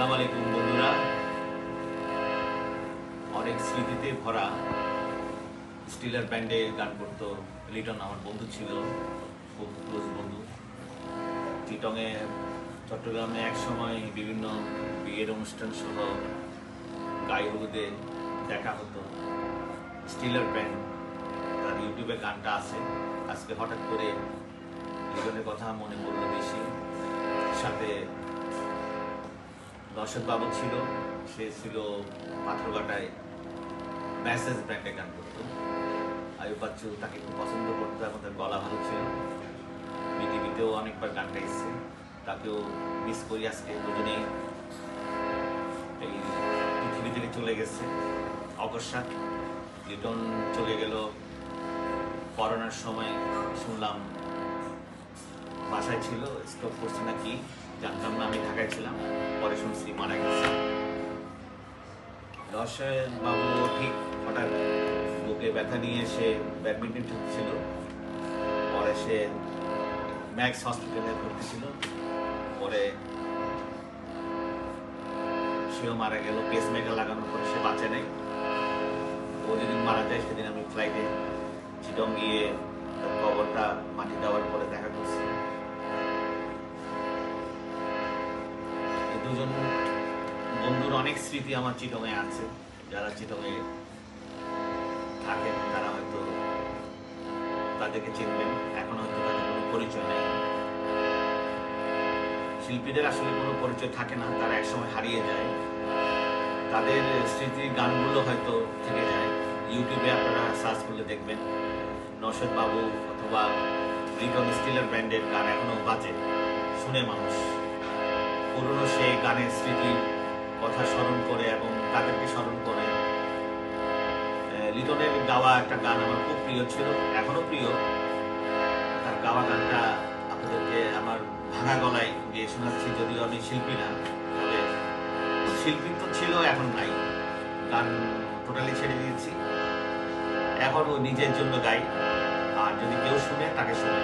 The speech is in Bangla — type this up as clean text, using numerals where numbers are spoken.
আসসালামু আলাইকুম বন্ধুরা। অনেক স্মৃতিতে ভরা স্টিলার ব্যান্ডে গান করতো লিটন। আমার বন্ধু ছিল, খুব ক্লোজ বন্ধু। চিটংয়ে, চট্টগ্রামে একসময় বিভিন্ন বিয়ের অনুষ্ঠান সহ গায়ে হলুদে দেখা হতো। স্টিলার ব্যান্ড, তার ইউটিউবে গানটা আছে। আজকে হঠাৎ করে লিটনের কথা মনে পড়লো বেশি। সাথে নওশাদ বাবু ছিল, সে ছিল পাথরঘাটায় মেসেজ ব্র্যান্ডে গান করতো। আয়ুব বাচ্চু তাকে খুব পছন্দ করতো এবং তার গলা ভালো ছিল। বিটিভিতেও অনেকবার গান গাইছে, তাকেও মিস করি। আজকে দুজনেই এই পৃথিবী থেকে চলে গেছে অকস্মাৎ। লিটন চলে গেল করোনার সময়, শুনলাম বাসায় ছিল, স্ট্রোক করছে নাকি জানতাম না। আমি ঢাকায় ছিলাম, পরে শুনছি মারা গেছে। নওশাদ বাবু ঠিক হঠাৎ বুকে ব্যথা নিয়ে সে ব্যাডমিন্টন খেলছিল। পরে সে ম্যাক্স হসপিটালে ভর্তি ছিল। পরে সেও মারা গেল। পেসমেকার লাগানোর পরে সে বাঁচে নাই। ও যেদিন মারা যায় সেদিন আমি ফ্লাইটে চিটং গিয়ে তার কবরটা মাটি দেওয়ার পরে দেখা করছি। দুজন বন্ধুর অনেক স্মৃতি আমার চিটংয়ে আছে। যারা চিটংয়ে থাকেন তারা হয়তো তাদেরকে চিনবেন, এখন হয়তো তাদের কোনো পরিচয় নেই। শিল্পীদের আসলে কোনো পরিচয় থাকে না, তারা একসময় হারিয়ে যায়। তাদের স্মৃতির গানগুলো হয়তো থেকে যায়। ইউটিউবে আপনারা সার্চ করলে দেখবেন নওশাদ বাবু অথবা লিটন স্টিলার ব্র্যান্ডের গান এখনো বাজে, শুনে মানুষ পুরনো সেই গানের স্মৃতির কথা স্মরণ করে এবং তাদেরকে স্মরণ করে। লিটনের গাওয়া একটা গান আমার খুব প্রিয় ছিল, এখনো প্রিয়। তার গাওয়া গানটা আপনাদেরকে আমার ভাঙা গলায় গিয়ে শোনাচ্ছি। যদিও আমি শিল্পী না, তবে শিল্পী তো ছিল, এখন নাই। গান টোটালি ছেড়ে দিয়েছি, এখন ও নিজের জন্য গাই। আর যদি কেউ শুনে তাকে শুনে।